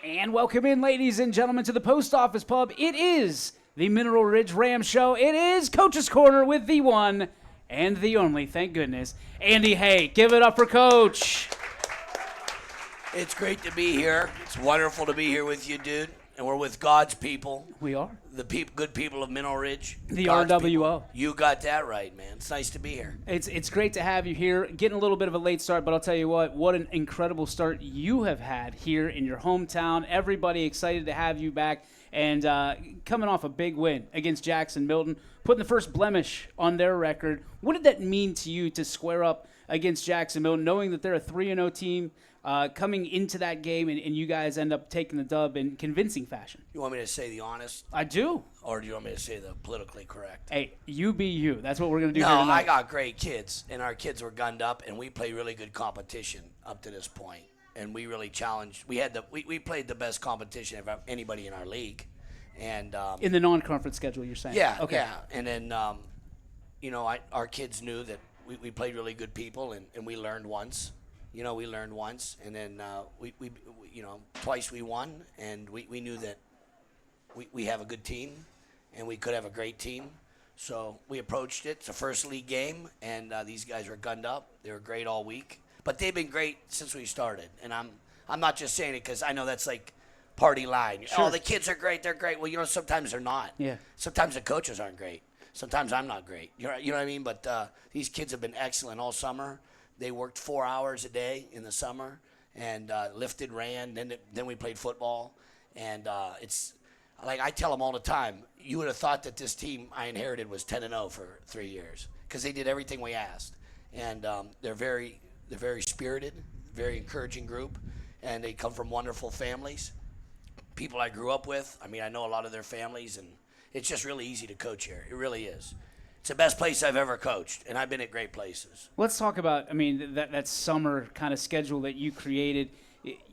And welcome in, ladies and gentlemen, to the Post Office Pub. It is the Mineral Ridge Rams Show. It is Coach's Corner with the one and the only, thank goodness, Andy Hake. Give it up for Coach. It's great to be here. It's wonderful to be here with you, dude. And we're with God's people. We are. The good people of Mineral Ridge. The God's RWO. people. You got that right, man. It's nice to be here. It's great to have you here. Getting a little bit of a late start, but I'll tell you what an incredible start you have had here in your hometown. Everybody excited to have you back. And coming off a big win against Jackson Milton, putting the first blemish on their record. What did that mean to you to square up against Jackson Milton, knowing that they're a 3-0 team? Coming into that game, and you guys end up taking the dub in convincing fashion. You want me to say the honest? I do. Or do you want me to say the politically correct? Hey, you be you. That's what we're going to do no, here tonight. I got great kids, and our kids were gunned up, and we played really good competition up to this point. And we really challenged. We played the best competition of anybody in our league. And in the non-conference schedule, you're saying? Yeah, okay. Yeah. And then, our kids knew that we played really good people, and we learned once. We learned once, and then twice we won, and we knew that we have a good team, and we could have a great team. So we approached it. It's a first league game, and these guys were gunned up. They were great all week, but they've been great since we started. And I'm not just saying it because I know that's like party line. Sure. Oh, the kids are great. They're great. Well, sometimes they're not. Yeah. Sometimes the coaches aren't great. Sometimes I'm not great. You know what I mean? But these kids have been excellent all summer. They worked 4 hours a day in the summer and lifted, ran. Then we played football. And it's like I tell them all the time, you would have thought that this team I inherited was 10-0 for 3 years because they did everything we asked. And they're very spirited, very encouraging group, and they come from wonderful families, people I grew up with. I mean, I know a lot of their families, and it's just really easy to coach here. It really is. It's the best place I've ever coached, and I've been at great places. Let's talk about, that summer kind of schedule that you created.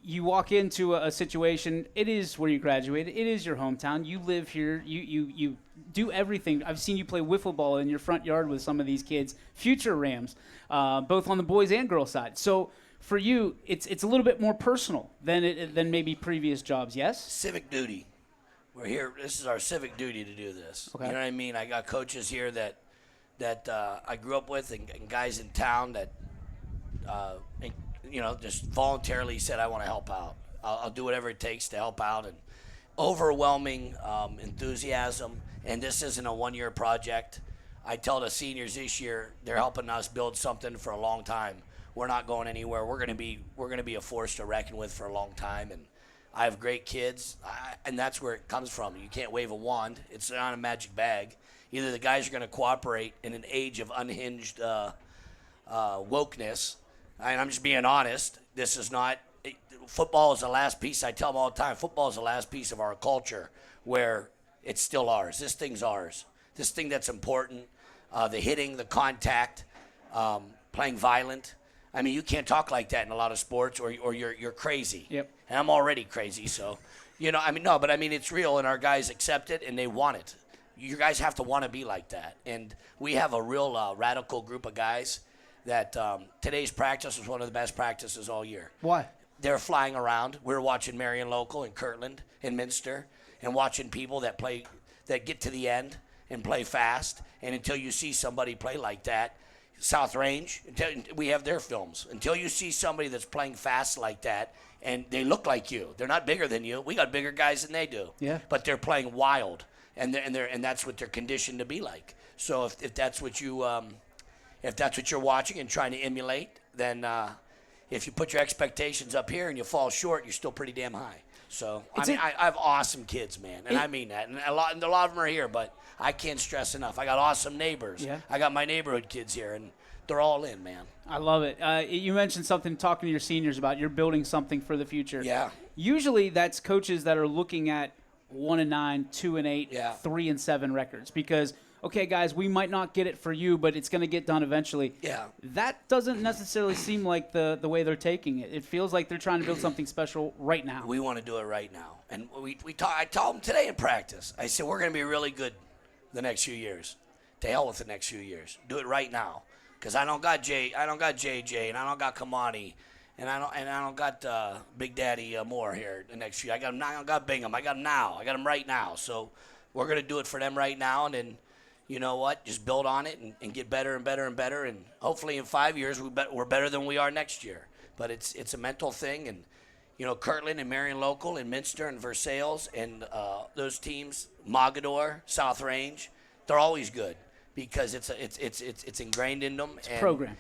You walk into a situation, it is where you graduated, it is your hometown, you live here, you do everything. I've seen you play wiffle ball in your front yard with some of these kids, future Rams, both on the boys and girls side. So for you, it's a little bit more personal than maybe previous jobs, yes? Civic duty. We're here. This is our civic duty to do this. Okay. You know what I mean? I got coaches here that I grew up with and guys in town that, just voluntarily said, I want to help out. I'll do whatever it takes to help out. And overwhelming enthusiasm. And this isn't a one-year project. I tell the seniors this year, they're helping us build something for a long time. We're not going anywhere. We're going to be a force to reckon with for a long time. And I have great kids, and that's where it comes from. You can't wave a wand. It's not a magic bag. Either the guys are going to cooperate in an age of unhinged wokeness, and I'm just being honest. This is not – football is the last piece. I tell them all the time, football is the last piece of our culture where it's still ours. This thing's ours. This thing that's important, the hitting, the contact, playing violent. I mean, you can't talk like that in a lot of sports or you're crazy. Yep. And I'm already crazy, so, it's real, and our guys accept it, and they want it. You guys have to want to be like that. And we have a real radical group of guys that today's practice was one of the best practices all year. Why? They're flying around. We're watching Marion Local and Kirtland and Minster and watching people that get to the end and play fast. And until you see somebody play like that, South Range, we have their films. Until you see somebody that's playing fast like that, and they look like you, they're not bigger than you. We got bigger guys than they do. Yeah. But they're playing wild, and that's what they're conditioned to be like. So if that's what you're watching and trying to emulate, then if you put your expectations up here and you fall short, you're still pretty damn high. So I have awesome kids, man, and I mean that. And a lot of them are here, but I can't stress enough. I got awesome neighbors. Yeah. I got my neighborhood kids here, and they're all in, man. I love it. You mentioned something talking to your seniors about you're building something for the future. Yeah. Usually that's coaches that are looking at 1-9, 2-8, Yeah. 3-7 records because, okay, guys, we might not get it for you, but it's going to get done eventually. Yeah. That doesn't necessarily seem like the way they're taking it. It feels like they're trying to build something special right now. We want to do it right now. And I told them today in practice, I said, we're going to be really good the next few years. To hell with the next few years. Do it right now. Because I don't got JJ, and I don't got Kamani, And I don't got Big Daddy Moore here the next year. I got Bingham. I got him now. I got him right now. So we're gonna do it for them right now, and then you know what? Just build on it and get better and better and better. And hopefully in 5 years we're better than we are next year. But it's a mental thing, and you know Kirtland and Marion Local and Minster and Versailles and those teams, Mogador, South Range, they're always good because it's ingrained in them. It's a program.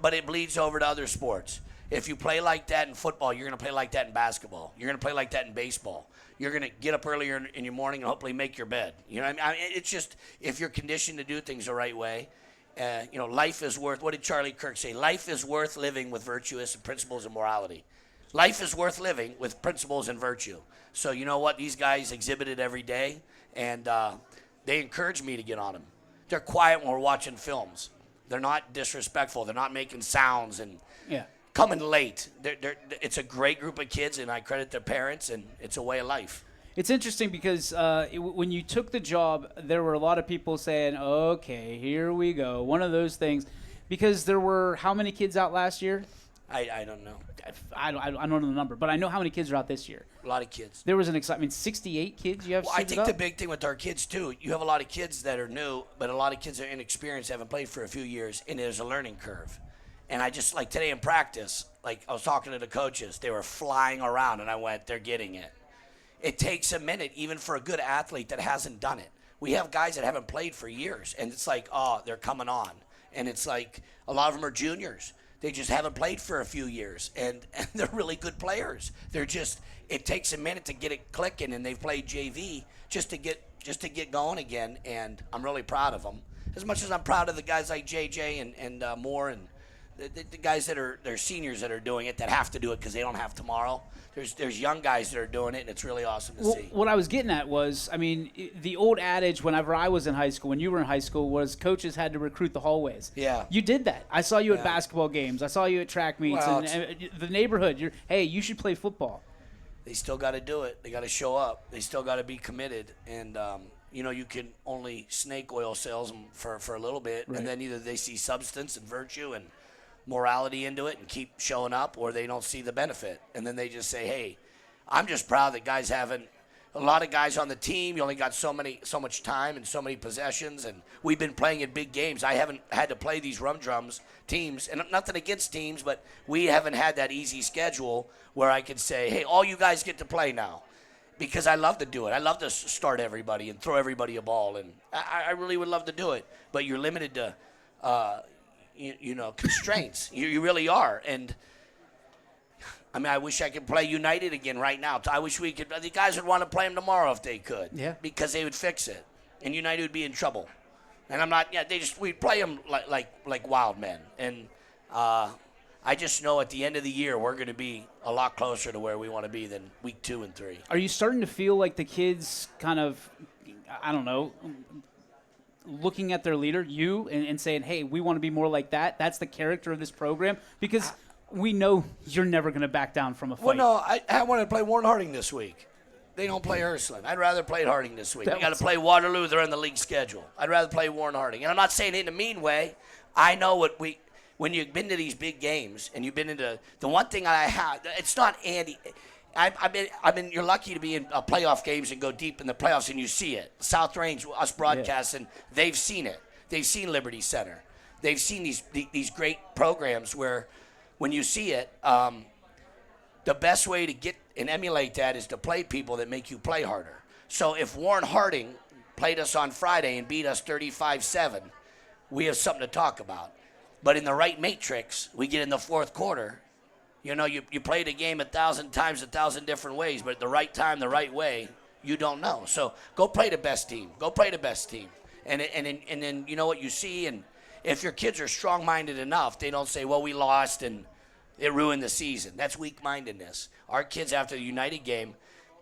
But it bleeds over to other sports. If you play like that in football, you're going to play like that in basketball. You're going to play like that in baseball. You're going to get up earlier in your morning and hopefully make your bed. You know what I mean? It's just if you're conditioned to do things the right way, you know, life is worth, what did Charlie Kirk say? Life is worth living with virtuous principles and morality. Life is worth living with principles and virtue. So you know what? These guys exhibit it every day, and they encourage me to get on them. They're quiet when we're watching films. They're not disrespectful. They're not making sounds and coming late. It's a great group of kids, and I credit their parents, and it's a way of life. It's interesting because when you took the job, there were a lot of people saying, okay, here we go. One of those things. Because there were how many kids out last year? I don't know. I don't know the number, but I know how many kids are out this year. A lot of kids. There was an excitement. 68 kids you have Well, I think up? the big thing with our kids, too, you have a lot of kids that are new, but a lot of kids that are inexperienced, haven't played for a few years, and there's a learning curve. And I just, like today in practice, like I was talking to the coaches, they were flying around, and I went, they're getting it. It takes a minute, even for a good athlete that hasn't done it. We have guys that haven't played for years, and it's like, oh, they're coming on. And it's like a lot of them are juniors. They just haven't played for a few years, and they're really good players. They're just, it takes a minute to get it clicking, and they've played JV just to get going again, and I'm really proud of them. As much as I'm proud of the guys like JJ and Moore and the guys that are they're seniors that are doing it, that have to do it because they don't have tomorrow. There's young guys that are doing it, and it's really awesome to see. What I was getting at was, I mean, the old adage whenever I was in high school, when you were in high school, was coaches had to recruit the hallways. Yeah. You did that. I saw you at basketball games. I saw you at track meets. Well, and the neighborhood, hey, you should play football. They still got to do it. They got to show up. They still got to be committed. And, you know, you can only snake oil sales them for a little bit, right. And then either they see substance and virtue and morality into it and keep showing up, or they don't see the benefit. And then they just say, hey, I'm just proud that guys haven't – a lot of guys on the team, you only got so much time and so many possessions, and we've been playing in big games. I haven't had to play these rum drums teams, and nothing against teams, but we haven't had that easy schedule where I could say, hey, all you guys get to play now, because I love to do it. I love to start everybody and throw everybody a ball, and I really would love to do it, but you're limited to you know, constraints. You really are. And I mean, I wish I could play United again right now. I wish we could. The guys would want to play them tomorrow if they could. Yeah. Because they would fix it, and United would be in trouble. And I'm not. Yeah, we'd play them like wild men. And I just know at the end of the year we're going to be a lot closer to where we want to be than week 2 and 3. Are you starting to feel like the kids kind of, I don't know, looking at their leader, you, and saying, hey, we want to be more like that? That's the character of this program? Because we know you're never going to back down from a fight. Well, no, I want to play Warren Harding this week. They don't play Ursuline. I'd rather play Harding this week. We got to play Waterloo. They're on the league schedule. I'd rather play Warren Harding. And I'm not saying it in a mean way. I know when you've been to these big games and you've been into the one thing I have, it's not Andy. I've been. You're lucky to be in playoff games and go deep in the playoffs, and you see it. South Range, us broadcasting, they've seen it. They've seen Liberty Center. They've seen these great programs where, when you see it, the best way to get and emulate that is to play people that make you play harder. So if Warren Harding played us on Friday and beat us 35-7, we have something to talk about. But in the right matrix, we get in the fourth quarter. You know, you played a game 1,000 times, 1,000 different ways, but at the right time, the right way, you don't know. So go play the best team. Go play the best team. And then you know what you see. And if your kids are strong-minded enough, they don't say, well, we lost and it ruined the season. That's weak-mindedness. Our kids, after the United game,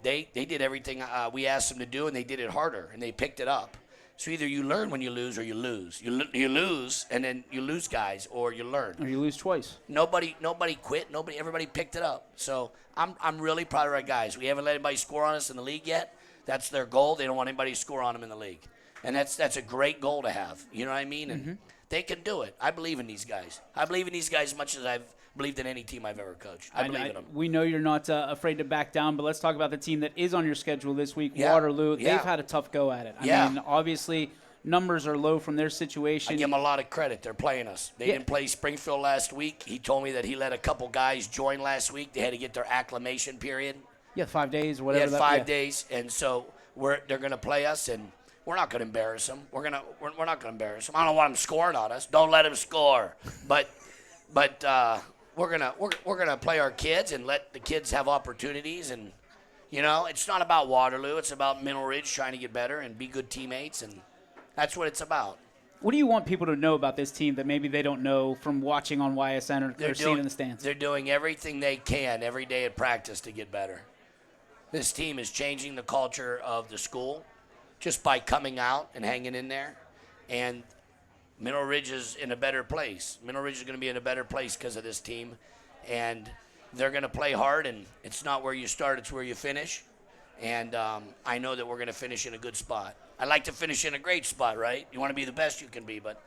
they did everything we asked them to do, and they did it harder, and they picked it up. So either you learn when you lose or you lose. You lose, and then you lose guys, or you learn. Or you lose twice. Nobody quit. Everybody picked it up. So I'm really proud of our guys. We haven't let anybody score on us in the league yet. That's their goal. They don't want anybody to score on them in the league. And that's a great goal to have. You know what I mean? And they can do it. I believe in these guys. I believe in these guys as much as I've believed in any team I've ever coached. I believe in them. We know you're not afraid to back down, but let's talk about the team that is on your schedule this week, Yeah. Waterloo. Yeah. They've had a tough go at it. I Yeah. mean, obviously, numbers are low from their situation. I give them a lot of credit. They're playing us. They didn't play Springfield last week. He told me that he let a couple guys join last week. They had to get their acclimation period. Yeah, 5 days or They whatever. had 5 days, and so they're going to play us, and we're not going to embarrass them. We're not going to embarrass them. I don't want them scoring on us. Don't let them score. But we're gonna play our kids and let the kids have opportunities. And it's not about Waterloo. It's about Mineral Ridge trying to get better and be good teammates, and that's what it's about. What do you want people to know about this team that maybe they don't know from watching on YSN or seeing in the stands? They're doing everything they can every day at practice to get better. This team is changing the culture of the school just by coming out and hanging in there. And Mineral Ridge is in a better place. Mineral Ridge is going to be in a better place because of this team. And they're going to play hard, and it's not where you start, it's where you finish. And I know that we're going to finish in a good spot. I like to finish in a great spot, right? You want to be the best you can be, but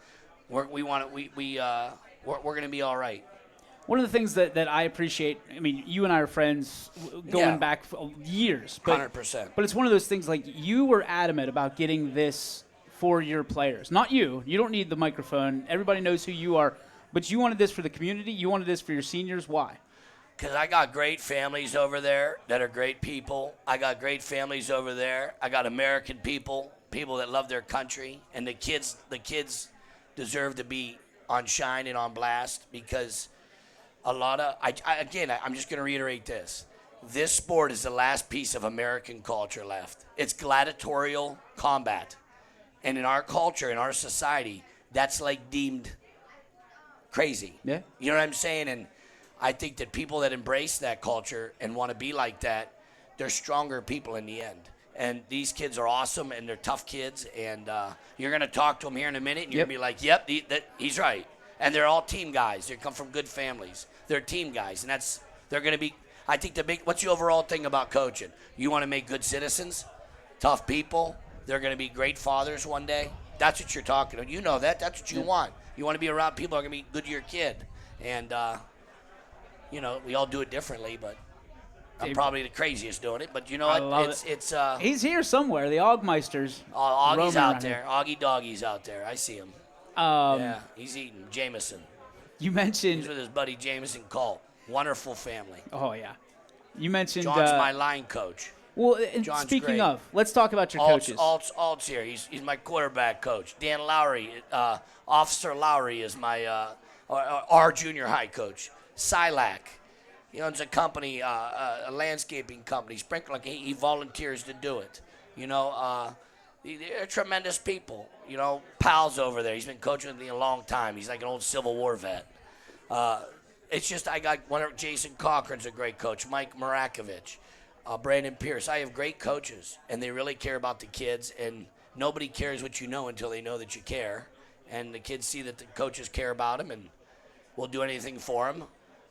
we're going to be all right. One of the things that I appreciate, I mean, you and I are friends going back for years. But, 100%. But it's one of those things like you were adamant about getting this for your players. Not you. You don't need the microphone. Everybody knows who you are. But you wanted this for the community. You wanted this for your seniors. Why? Because I got great families over there that are great people. I got great families over there. I got American people that love their country. And the kids deserve to be on shine and on blast because a lot of, I'm just going to reiterate this. This sport is the last piece of American culture left. It's gladiatorial combat. And in our culture, in our society, that's like deemed crazy. Yeah. You know what I'm saying? And I think that people that embrace that culture and want to be like that, they're stronger people in the end. And these kids are awesome, and they're tough kids. And you're going to talk to them here in a minute, and you're going to be like, yep, he's right. And they're all team guys. They come from good families. They're team guys, and they're going to be. I think what's the overall thing about coaching? You want to make good citizens, tough people. They're going to be great fathers one day. That's what you're talking about. You know that. That's what you want. You want to be around people that are going to be good to your kid. And, we all do it differently, but I'm probably the craziest doing it. But you know what? It's he's here somewhere. The Augmeisters. Augie's out there. Augie Doggy's out there. I see him. Yeah, he's eating Jameson. You mentioned. He's with his buddy Jameson Colt. Wonderful family. Oh, yeah. You mentioned. John's my line coach. Well, and John's speaking great. of, let's talk about your coaches. Alt's here. He's my quarterback coach. Dan Lowry, Officer Lowry is my our junior high coach. Silac, he owns a company, a landscaping company. Sprinkler, he volunteers to do it. They're tremendous people. Pal's over there. He's been coaching with me a long time. He's like an old Civil War vet. It's just I got Jason Cochran's a great coach. Mike Marakovich. Brandon Pierce. I have great coaches, and they really care about the kids, and nobody cares what you know until they know that you care. And the kids see that the coaches care about them, and we'll do anything for them.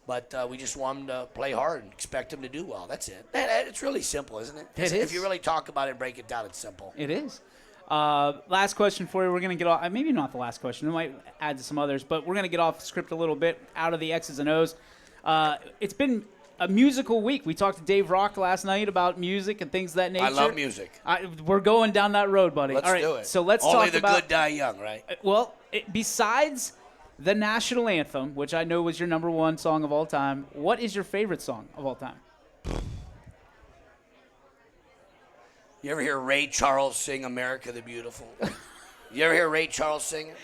But we just want them to play hard and expect them to do well. That's it. It's really simple, isn't it? It is. If you really talk about it and break it down, it's simple. It is. Last question for you. We're going to get off. Maybe not the last question. We might add to some others, but we're going to get off script a little bit, out of the X's and O's. It's been a musical week. We talked to Dave Rock last night about music and things of that nature. I love music. We're going down that road, buddy. Let's All right, do it. So let's Only talk the about. good die young, right? Besides the national anthem, which I know was your number one song of all time, what is your favorite song of all time? You ever hear Ray Charles sing "America the Beautiful"? You ever hear Ray Charles sing it?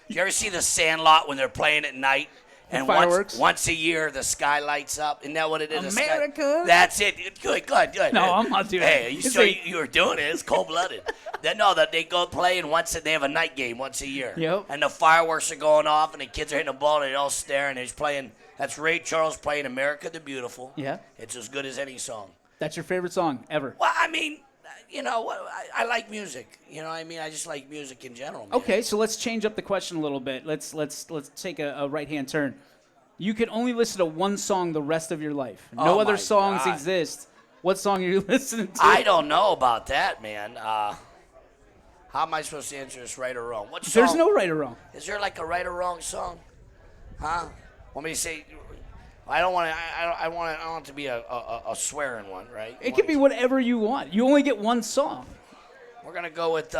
You ever see the Sandlot when they're playing at night? And fireworks? once a year, the sky lights up. Isn't that what it is? America? That's it. Good. No, I'm not doing Hey, it. you were doing it. It's cold-blooded. That they go play, and they have a night game once a year. Yep. And the fireworks are going off, and the kids are hitting the ball, and they're all staring. He's playing. That's Ray Charles playing "America the Beautiful." Yeah. It's as good as any song. That's your favorite song ever? Well, I mean, I like music. I just like music in general. Man. Okay, so let's change up the question a little bit. Let's take a right-hand turn. You can only listen to one song the rest of your life. No other songs exist. What song are you listening to? I don't know about that, man. How am I supposed to answer this, right or wrong? What song? There's no right or wrong. Is there like a right or wrong song? Huh? Want me to say? I don't want to. I want it to be a swearing one, right? It can be whatever you want. You only get one song. We're gonna go with.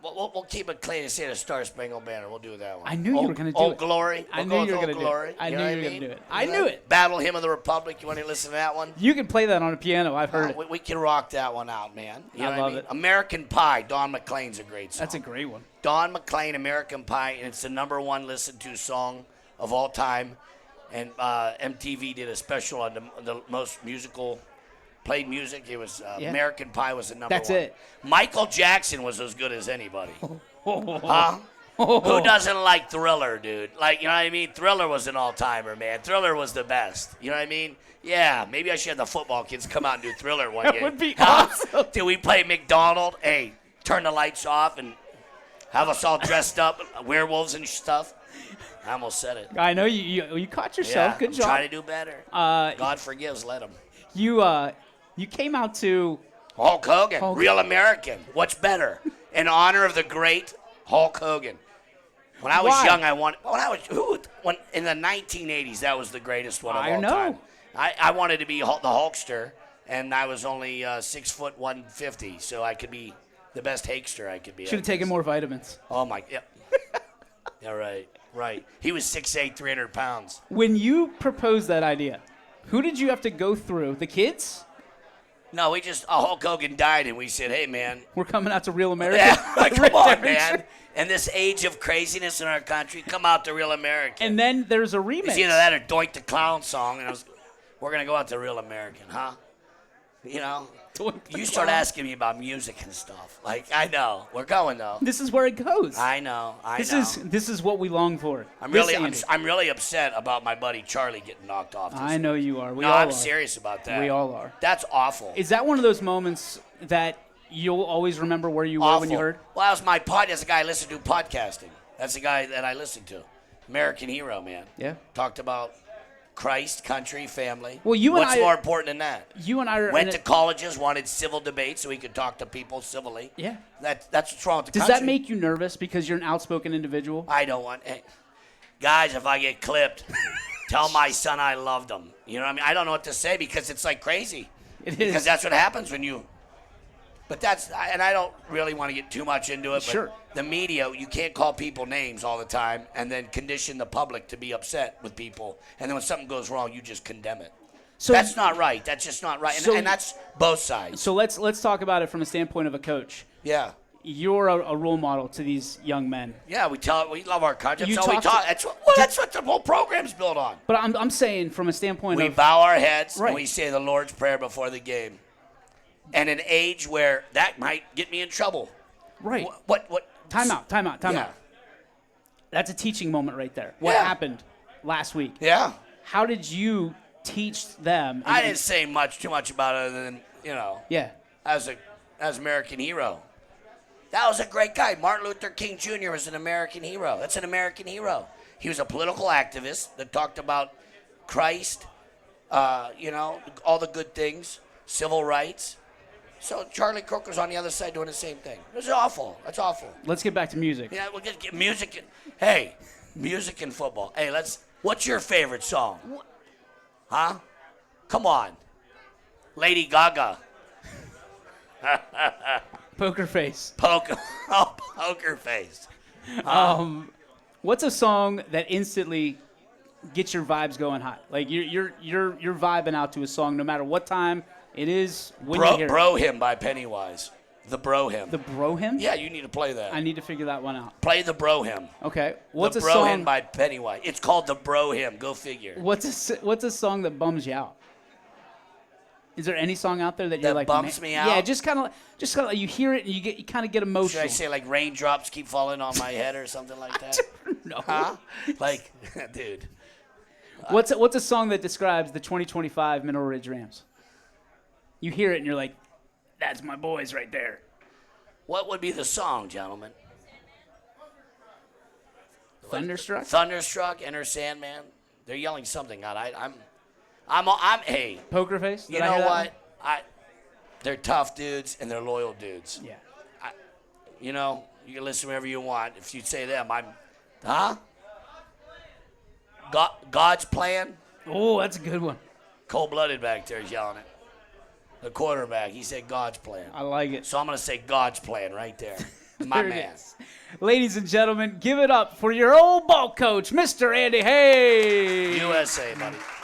We'll keep it clean and say the Star Spangled Banner. We'll do that one. I knew you were gonna do Old it. Glory. I We'll knew go you were with gonna Old do Glory. it. I knew you were gonna do it. I You knew know? it. Battle Hymn of the Republic. You want to listen to that one? You can play that on a piano. I've heard it. We can rock that one out, man. You know I what love mean? it. American Pie. Don McLean's a great song. That's a great one. Don McLean, American Pie, and it's the #1 listened to song of all time. And MTV did a special on the most musical played music. It was Yeah. American Pie was the #1. That's it. Michael Jackson was as good as anybody. Huh? Who doesn't like Thriller, dude? Like, you know what I mean? Thriller was an all-timer, man. Thriller was the best. You know what I mean? Yeah, maybe I should have the football kids come out and do Thriller one That game. would be Huh? awesome. Did we play McDonald? Hey, turn the lights off and have us all dressed up, werewolves and stuff. I almost said it. I know you caught yourself. Yeah, Good I'm job. trying to do better. God forgives, let him. You came out to Hulk Hogan, Hulk- real American. What's better? In honor of the great Hulk Hogan. When I was Why? young, when in the 1980s, that was the greatest one of I all know. time. I wanted to be the Hulkster, and I was only 6 foot 150, so I could be the best Hakester I could be. should have taken more vitamins. Oh my, yeah. Yeah, right. He was 6'8", 300 pounds. When you proposed that idea, who did you have to go through? The kids? No, Hulk Hogan died, and we said, hey, man. We're coming out to Real America. Yeah, like, Rick come on, Derrickson. man. In this age of craziness in our country, come out to Real American. And then there's a remix. It's either that or Doink the Clown song, and we're going to go out to Real American, huh? You know? Doink the You start Clown. asking me about music and stuff. Like, I know. We're going, though. This is where it goes. I know. This is what we long for. I'm This, really, Andy. I'm really upset about my buddy Charlie getting knocked off this I know you are. We No, all I'm are. serious about that. We all are. That's awful. Is that one of those moments that you'll always remember where you were awful. when you heard? Well, that was my That's the guy I listened to podcasting. That's the guy that I listened to. American Hero, man. Yeah. Talked about Christ, country, family. Well, you and What's I- more important than that? You and I are. Went to colleges, wanted civil debate so he could talk to people civilly. Yeah. That's what's wrong with the Does country. that make you nervous because you're an outspoken individual? I don't want. Hey, guys, if I get clipped, tell my son I loved him. You know what I mean? I don't know what to say because it's like crazy. It is. Because that's what happens when you. But and I don't really want to get too much into it. But Sure. The media, you can't call people names all the time and then condition the public to be upset with people. And then when something goes wrong, you just condemn it. So That's not right. That's just not right. So- And that's both sides. So let's talk about it from a standpoint of a coach. Yeah. You're a role model to these young men. Yeah, we love our country. You That's all we talk talk. to- That's what the whole program's built on. But I'm saying from a standpoint We of bow our heads Right. and we say the Lord's Prayer before the game. And an age where that might get me in trouble. right. What? Time out. Yeah. That's a teaching moment right there. What Yeah. happened last week? Yeah. How did you teach them? I didn't say too much about it other than, Yeah. as American hero. That was a great guy. Martin Luther King Jr. was an American hero. That's an American hero. He was a political activist that talked about Christ, all the good things, civil rights. So Charlie Kirk was on the other side doing the same thing. It was awful. That's awful. Let's get back to music. Yeah, we'll get music. Hey, music and football. Hey, what's your favorite song? Huh? Come on. Lady Gaga. Poker face. Poker face. What's a song that instantly gets your vibes going hot? Like you're vibing out to a song no matter what time it is when you hear Bro Hymn by Pennywise. The Bro Hymn. the bro hymn. Yeah, you need to play that. I need to figure that one out. Play the Bro Hymn. Okay. What's the a Bro song? Hymn by Pennywise. It's called the Bro Hymn. Go figure. What's a song that bums you out? Is there any song out there that you're That like bums me out? Yeah, just kind of like you hear it and you kind of get Should emotional. I say like raindrops keep falling on my head or something like that? No. Huh? Like, dude. What's a song that describes the 2025 Mineral Ridge Rams? You hear it and you're like, that's my boys right there. What would be the song, gentlemen? Thunderstruck? Thunderstruck, Enter Sandman. They're yelling something out. Hey, Poker face? you Did I know hear that what? one? They're tough dudes and they're loyal dudes. Yeah. You can listen whenever you want. If you say them, huh? God's plan. Oh, that's a good one. Cold-blooded back there is yelling it. The quarterback, he said God's plan. I like it. So I'm going to say God's plan right there. My There it man. is. Ladies and gentlemen, give it up for your old ball coach, Mr. Andy Hake. USA, buddy.